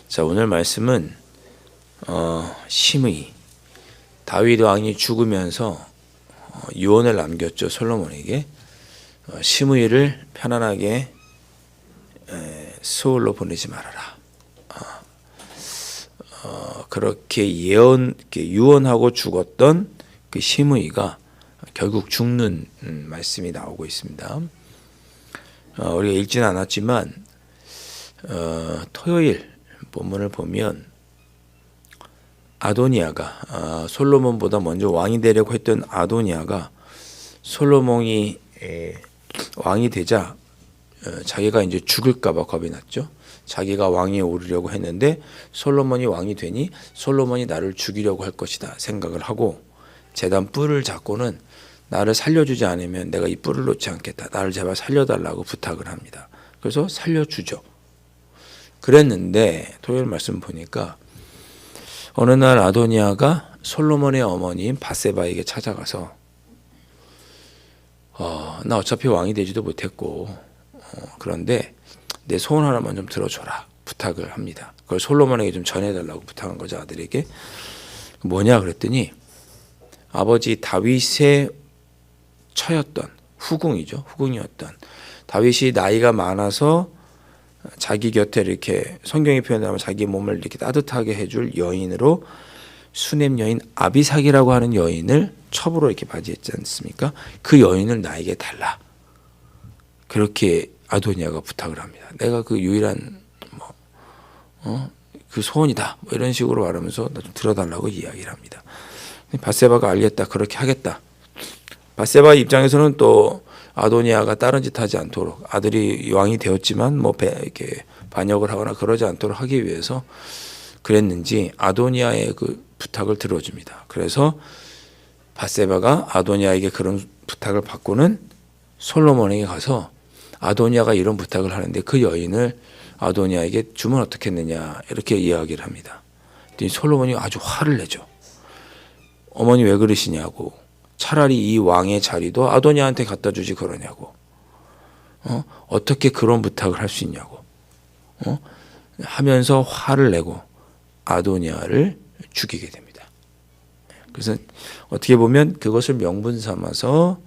자, 오늘 말씀은 심의, 다윗 왕이 죽으면서 유언을 남겼죠. 솔로몬에게 심의를 편안하게 스올로 보내지 말아라. 그렇게 유언하고 죽었던 그 심의가 결국 죽는 말씀이 나오고 있습니다. 우리가 읽지는 않았지만 토요일 본문을 보면 아도니아가 솔로몬보다 먼저 왕이 되려고 했던 아도니아가 솔로몬이 왕이 되자 자기가 이제 죽을까봐 겁이 났죠. 자기가 왕위에 오르려고 했는데 솔로몬이 왕이 되니 솔로몬이 나를 죽이려고 할 것이다 생각을 하고 제단 뿔을 잡고는 나를 살려주지 않으면 내가 이 뿔을 놓지 않겠다. 나를 제발 살려달라고 부탁을 합니다. 그래서 살려주죠. 그랬는데 토요일 말씀 보니까 어느 날 아도니아가 솔로몬의 어머니인 밧세바에게 찾아가서 나 어차피 왕이 되지도 못했고 그런데 내 소원 하나만 좀 들어줘라 부탁을 합니다. 그걸 솔로몬에게 좀 전해달라고 부탁한 거죠. 아들에게. 뭐냐 그랬더니 아버지 다윗의 처였던 후궁이었던 다윗이 나이가 많아서 자기 곁에 이렇게 성경이 표현하면 자기 몸을 이렇게 따뜻하게 해줄 여인으로 수넴 여인 아비삭이라고 하는 여인을 첩으로 이렇게 맞이했지 않습니까? 그 여인을 나에게 달라. 그렇게 아도니아가 부탁을 합니다. 내가 그 유일한 그 소원이다. 뭐 이런 식으로 말하면서 나 좀 들어달라고 이야기를 합니다. 밧세바가 알겠다. 그렇게 하겠다. 밧세바 입장에서는 또 아도니아가 다른 짓 하지 않도록 아들이 왕이 되었지만 이렇게 반역을 하거나 그러지 않도록 하기 위해서 그랬는지 아도니아의 그 부탁을 들어줍니다. 그래서 밧세바가 아도니아에게 그런 부탁을 받고는 솔로몬에게 가서 아도니아가 이런 부탁을 하는데 그 여인을 아도니아에게 주면 어떻겠느냐 이렇게 이야기를 합니다. 솔로몬이 아주 화를 내죠. 어머니 왜 그러시냐고. 차라리 이 왕의 자리도 아도니아한테 갖다 주지 그러냐고. 어떻게 그런 부탁을 할 수 있냐고. 하면서 화를 내고 아도니아를 죽이게 됩니다. 그래서 어떻게 보면 그것을 명분 삼아서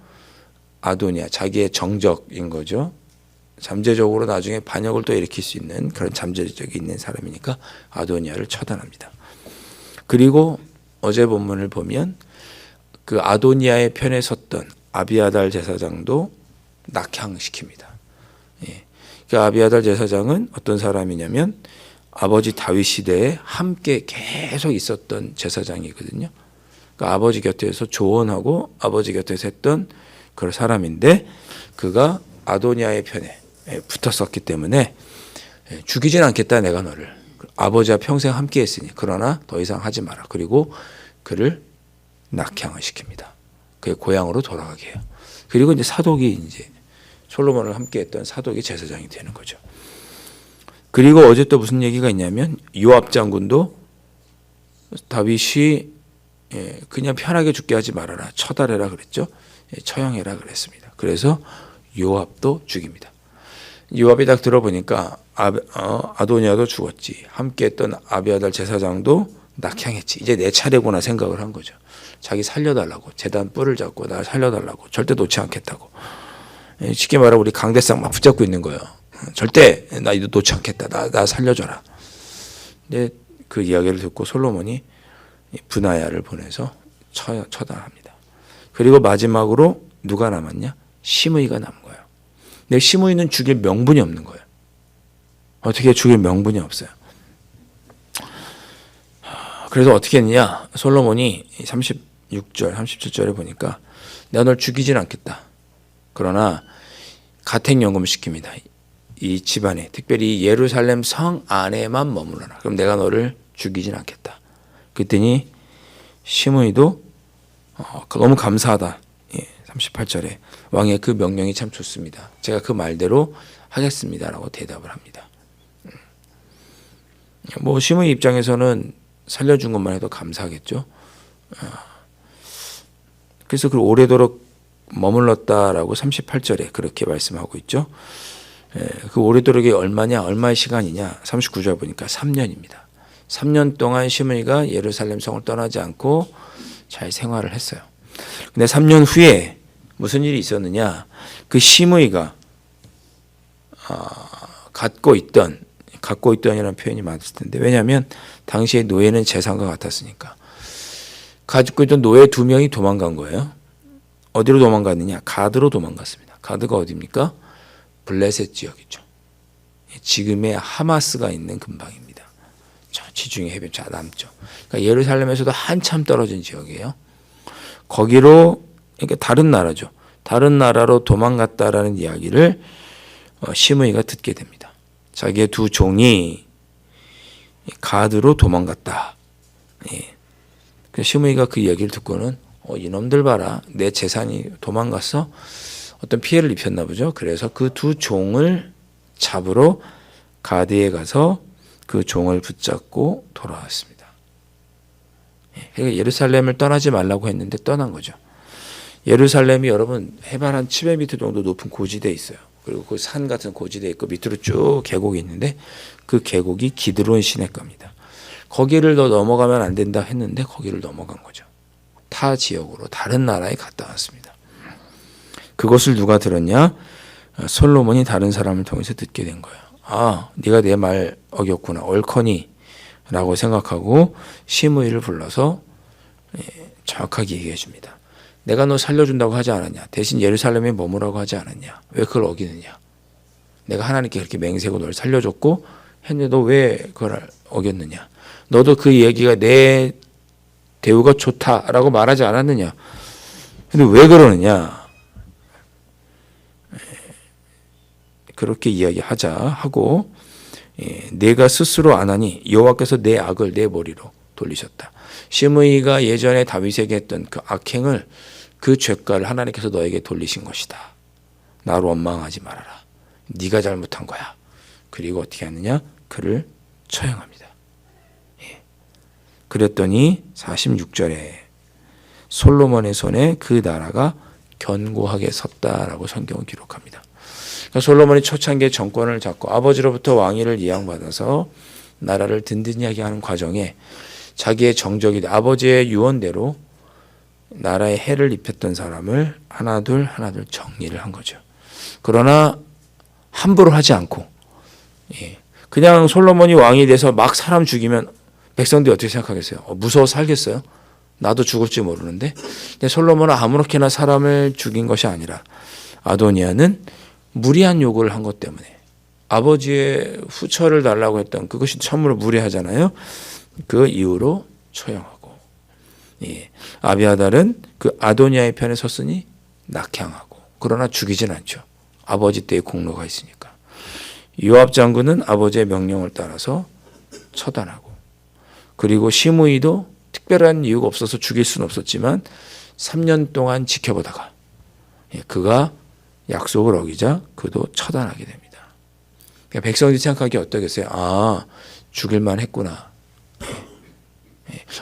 아도니아, 자기의 정적인 거죠. 잠재적으로 나중에 반역을 또 일으킬 수 있는 그런 잠재적이 있는 사람이니까 아도니아를 처단합니다. 그리고 어제 본문을 보면 그 아도니아의 편에 섰던 아비아달 제사장도 낙향시킵니다. 그 아비아달 제사장은 어떤 사람이냐면 아버지 다윗 시대에 함께 계속 있었던 제사장이거든요. 그러니까 아버지 곁에서 조언하고 아버지 곁에서 했던 그런 사람인데 그가 아도니아의 편에 붙었었기 때문에 죽이진 않겠다 내가 너를. 아버지와 평생 함께 했으니 그러나 더 이상 하지 마라. 그리고 그를 낙향을 시킵니다. 그의 고향으로 돌아가게 해요. 그리고 이제 사독이 이제 솔로몬을 함께했던 사독이 제사장이 되는 거죠. 그리고 어제 또 무슨 얘기가 있냐면 요압 장군도 다윗이 그냥 편하게 죽게 하지 말아라. 처달해라 그랬죠. 처형해라 그랬습니다. 그래서 요압도 죽입니다. 요압이 딱 들어보니까 아도니아도 죽었지. 함께했던 아비아달 제사장도 낙향했지. 이제 내 차례구나 생각을 한 거죠. 자기 살려달라고 제단 뿔을 잡고 나 살려달라고 절대 놓지 않겠다고. 쉽게 말하면 우리 강대상 막 붙잡고 있는 거예요. 절대 나 이거 놓지 않겠다. 나 살려줘라. 근데 그 이야기를 듣고 솔로몬이 브나야를 보내서 처단합니다. 그리고 마지막으로 누가 남았냐? 심의가 남은 거예요. 근데 심의는 죽일 명분이 없는 거예요. 어떻게 죽일 명분이 없어요. 그래서 어떻게 했느냐? 솔로몬이 36절, 37절에 보니까 내가 널 죽이진 않겠다. 그러나 가택연금을 시킵니다. 이 집안에 특별히 예루살렘 성 안에만 머물러라. 그럼 내가 너를 죽이진 않겠다. 그랬더니 심의도 너무 감사하다. 38절에 왕의 그 명령이 참 좋습니다. 제가 그 말대로 하겠습니다라고 대답을 합니다. 심의 입장에서는 살려준 것만 해도 감사하겠죠. 그래서 그 오래도록 머물렀다라고 38절에 그렇게 말씀하고 있죠. 그 오래도록이 얼마냐, 얼마의 시간이냐, 39절 보니까 3년입니다. 3년 동안 시므이가 예루살렘 성을 떠나지 않고 잘 생활을 했어요. 근데 3년 후에 무슨 일이 있었느냐? 그 시므이가 갖고 있던이라는 표현이 맞을 텐데, 왜냐하면 당시에 노예는 재산과 같았으니까. 가지고 있던 노예 2명이 도망간 거예요. 어디로 도망갔느냐? 가드로 도망갔습니다. 가드가 어디입니까? 블레셋 지역이죠. 지금의 하마스가 있는 근방입니다. 저 지중해 해변 저 남쪽. 그러니까 예루살렘에서도 한참 떨어진 지역이에요. 거기로, 그러니까 다른 나라죠. 다른 나라로 도망갔다라는 이야기를 시므이가 듣게 됩니다. 자기의 2 종이 가드로 도망갔다. 그래서 시므이가 그 이야기를 듣고는 이놈들 봐라, 내 재산이 도망갔어. 어떤 피해를 입혔나 보죠. 그래서 그 2 종을 잡으러 가드에 가서 그 종을 붙잡고 돌아왔습니다. 그러니까 예루살렘을 떠나지 말라고 했는데 떠난 거죠. 예루살렘이 여러분 해발 한 700m 정도 높은 고지대에 있어요. 그리고 그 산 같은 고지대에 있고 밑으로 쭉 계곡이 있는데 그 계곡이 기드론 시내가입니다. 거기를 더 넘어가면 안 된다 했는데 거기를 넘어간 거죠. 타 지역으로 다른 나라에 갔다 왔습니다. 그것을 누가 들었냐? 솔로몬이 다른 사람을 통해서 듣게 된 거예요. 아, 네가 내 말 어겼구나, 옳거니 라고 생각하고 시므이를 불러서 정확하게 얘기해 줍니다. 내가 너 살려준다고 하지 않았냐? 대신 예루살렘에 머무라고 하지 않았냐? 왜 그걸 어기느냐? 내가 하나님께 그렇게 맹세고 널 살려줬고 했는데 너 왜 그걸 어겼느냐? 너도 그 얘기가 내 대우가 좋다라고 말하지 않았느냐? 근데 왜 그러느냐? 그렇게 이야기하자 하고, 내가 스스로 안 하니 여호와께서 내 악을 내 머리로 돌리셨다. 시므이가 예전에 다윗에게 했던 그 악행을, 그 죄가를 하나님께서 너에게 돌리신 것이다. 나로 원망하지 말아라. 네가 잘못한 거야. 그리고 어떻게 하느냐? 그를 처형합니다. 그랬더니 46절에 솔로몬의 손에 그 나라가 견고하게 섰다라고 성경은 기록합니다. 그러니까 솔로몬이 초창기에 정권을 잡고 아버지로부터 왕위를 이양받아서 나라를 든든히 하게 하는 과정에 자기의 정적이 아버지의 유언대로 나라에 해를 입혔던 사람을 하나둘 정리를 한 거죠. 그러나 함부로 하지 않고, 그냥 솔로몬이 왕이 돼서 막 사람 죽이면 백성들이 어떻게 생각하겠어요? 무서워 살겠어요? 나도 죽을지 모르는데. 근데 솔로몬은 아무렇게나 사람을 죽인 것이 아니라 아도니아는 무리한 요구를 한 것 때문에, 아버지의 후처를 달라고 했던 그것이 참으로 무리하잖아요. 그 이후로 처형하고, 아비아달은 그 아도니아의 편에 섰으니 낙향하고, 그러나 죽이진 않죠. 아버지 때의 공로가 있으니까. 요압 장군은 아버지의 명령을 따라서 처단하고, 그리고 시므이도 특별한 이유가 없어서 죽일 수는 없었지만 3년 동안 지켜보다가 그가 약속을 어기자 그도 처단하게 됩니다. 그러니까 백성들이 생각하기에 어떠겠어요? 아, 죽일만 했구나.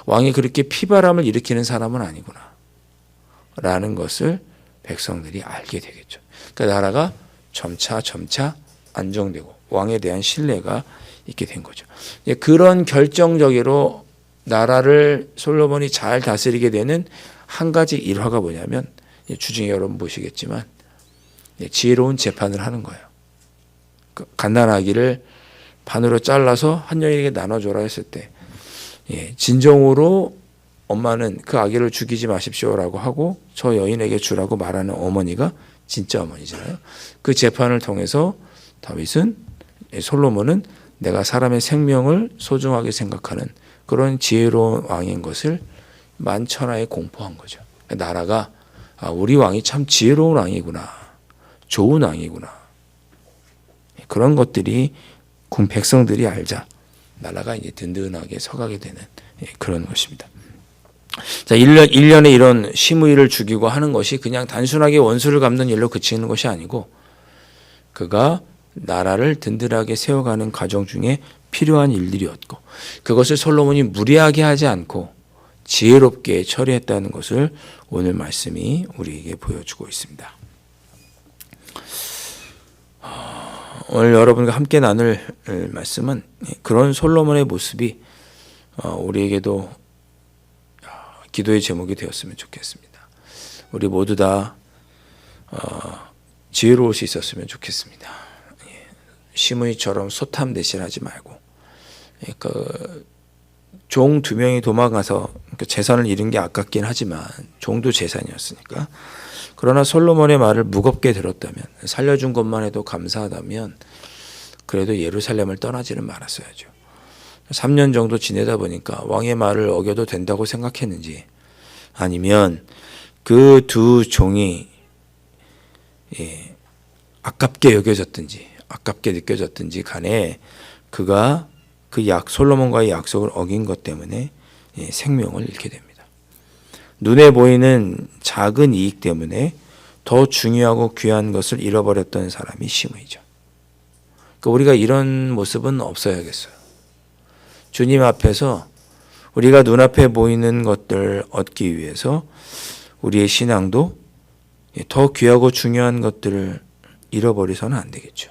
왕이 그렇게 피바람을 일으키는 사람은 아니구나 라는 것을 백성들이 알게 되겠죠. 그러니까 나라가 점차 안정되고 왕에 대한 신뢰가 있게 된 거죠. 그런 결정적으로 나라를 솔로몬이 잘 다스리게 되는 한 가지 일화가 뭐냐면, 주중에 여러분 보시겠지만 지혜로운 재판을 하는 거예요. 갓난아기를 반으로 잘라서 한 여인에게 나눠줘라 했을 때, 진정으로 엄마는 그 아기를 죽이지 마십시오라고 하고 저 여인에게 주라고 말하는 어머니가 진짜 어머니잖아요. 그 재판을 통해서 솔로몬은 내가 사람의 생명을 소중하게 생각하는 그런 지혜로운 왕인 것을 만천하에 공포한 거죠. 나라가 우리 왕이 참 지혜로운 왕이구나, 좋은 왕이구나, 그런 것들이 백성들이 알자 나라가 이제 든든하게 서가게 되는 그런 것입니다. 자, 1년에 이런 시므이를 죽이고 하는 것이 그냥 단순하게 원수를 갚는 일로 그치는 것이 아니고, 그가 나라를 든든하게 세워가는 과정 중에 필요한 일들이었고, 그것을 솔로몬이 무리하게 하지 않고 지혜롭게 처리했다는 것을 오늘 말씀이 우리에게 보여주고 있습니다. 오늘 여러분과 함께 나눌 말씀은 그런 솔로몬의 모습이 우리에게도 기도의 제목이 되었으면 좋겠습니다. 우리 모두 다 지혜로울 수 있었으면 좋겠습니다. 시므이처럼 소탐 대신하지 말고 종 2명이 도망가서 재산을 잃은 게 아깝긴 하지만 종도 재산이었으니까, 그러나 솔로몬의 말을 무겁게 들었다면, 살려준 것만 해도 감사하다면 그래도 예루살렘을 떠나지는 말았어야죠. 3년 정도 지내다 보니까 왕의 말을 어겨도 된다고 생각했는지, 아니면 그 두 종이 아깝게 여겨졌든지 아깝게 느껴졌든지 간에 그가 솔로몬과의 약속을 어긴 것 때문에 생명을 잃게 됩니다. 눈에 보이는 작은 이익 때문에 더 중요하고 귀한 것을 잃어버렸던 사람이 시므이죠. 그러니까 우리가 이런 모습은 없어야겠어요. 주님 앞에서 우리가 눈앞에 보이는 것들을 얻기 위해서 우리의 신앙도 더 귀하고 중요한 것들을 잃어버려서는 안 되겠죠.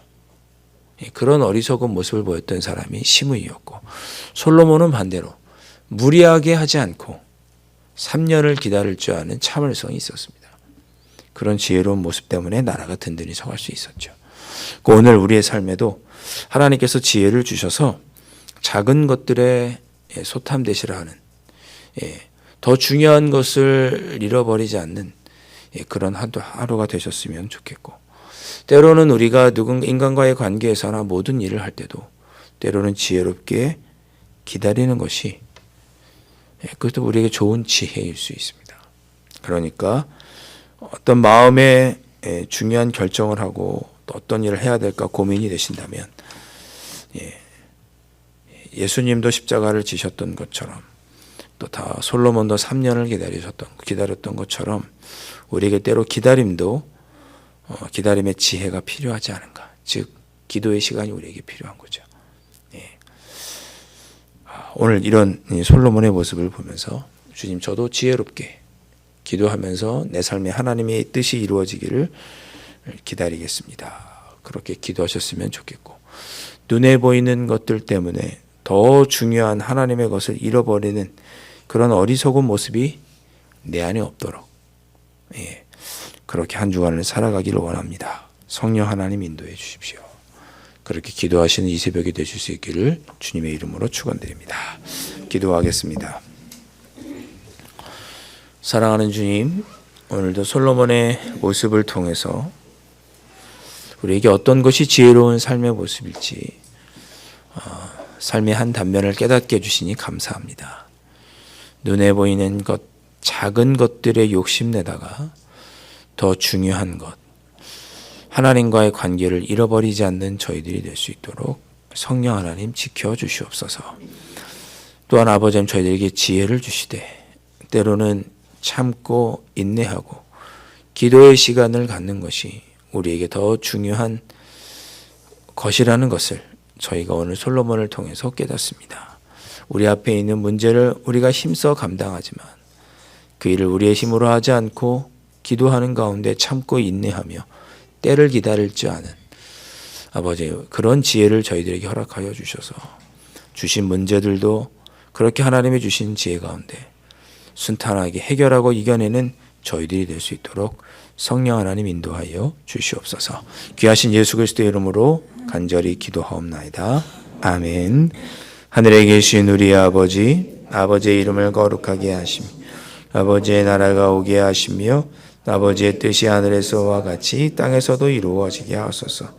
그런 어리석은 모습을 보였던 사람이 시므이였고, 솔로몬은 반대로 무리하게 하지 않고 3년을 기다릴 줄 아는 참을성이 있었습니다. 그런 지혜로운 모습 때문에 나라가 든든히 서갈 수 있었죠. 오늘 우리의 삶에도 하나님께서 지혜를 주셔서 작은 것들에 소탐대시를 하는, 더 중요한 것을 잃어버리지 않는 그런 하루가 되셨으면 좋겠고, 때로는 우리가 인간과의 관계에서나 모든 일을 할 때도 때로는 지혜롭게 기다리는 것이, 그것도 우리에게 좋은 지혜일 수 있습니다. 그러니까 어떤 마음에 중요한 결정을 하고 또 어떤 일을 해야 될까 고민이 되신다면, 예수님도 십자가를 지셨던 것처럼, 또 다 솔로몬도 3년을 기다렸던 것처럼 우리에게 때로 기다림의 지혜가 필요하지 않은가. 즉 기도의 시간이 우리에게 필요한 거죠. 오늘 이런 솔로몬의 모습을 보면서 주님, 저도 지혜롭게 기도하면서 내 삶에 하나님의 뜻이 이루어지기를 기다리겠습니다. 그렇게 기도하셨으면 좋겠고, 눈에 보이는 것들 때문에 더 중요한 하나님의 것을 잃어버리는 그런 어리석은 모습이 내 안에 없도록 그렇게 한 주간을 살아가기를 원합니다. 성령 하나님 인도해 주십시오. 그렇게 기도하시는 이 새벽이 되실 수 있기를 주님의 이름으로 축원드립니다. 기도하겠습니다. 사랑하는 주님, 오늘도 솔로몬의 모습을 통해서 우리에게 어떤 것이 지혜로운 삶의 모습일지 삶의 한 단면을 깨닫게 해주시니 감사합니다. 눈에 보이는 것, 작은 것들에 욕심내다가 더 중요한 것, 하나님과의 관계를 잃어버리지 않는 저희들이 될 수 있도록 성령 하나님 지켜주시옵소서. 또한 아버지, 저희들에게 지혜를 주시되 때로는 참고 인내하고 기도의 시간을 갖는 것이 우리에게 더 중요한 것이라는 것을 저희가 오늘 솔로몬을 통해서 깨닫습니다. 우리 앞에 있는 문제를 우리가 힘써 감당하지만 그 일을 우리의 힘으로 하지 않고 기도하는 가운데 참고 인내하며 때를 기다릴 줄 아는 아버지, 그런 지혜를 저희들에게 허락하여 주셔서 주신 문제들도 그렇게 하나님이 주신 지혜 가운데 순탄하게 해결하고 이겨내는 저희들이 될 수 있도록 성령 하나님 인도하여 주시옵소서. 귀하신 예수 그리스도의 이름으로 간절히 기도하옵나이다. 아멘. 하늘에 계신 우리 아버지, 아버지의 이름을 거룩하게 하시며 아버지의 나라가 오게 하시며 아버지의 뜻이 하늘에서와 같이 땅에서도 이루어지게 하소서.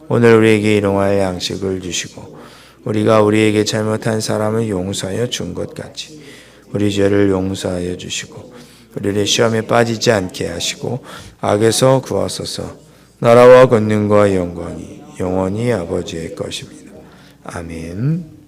오늘 우리에게 일용할 양식을 주시고 우리가 우리에게 잘못한 사람을 용서하여 준 것 같이 우리 죄를 용서하여 주시고 우리를 시험에 빠지지 않게 하시고 악에서 구하소서. 나라와 권능과 영광이 영원히 아버지의 것입니다. 아멘.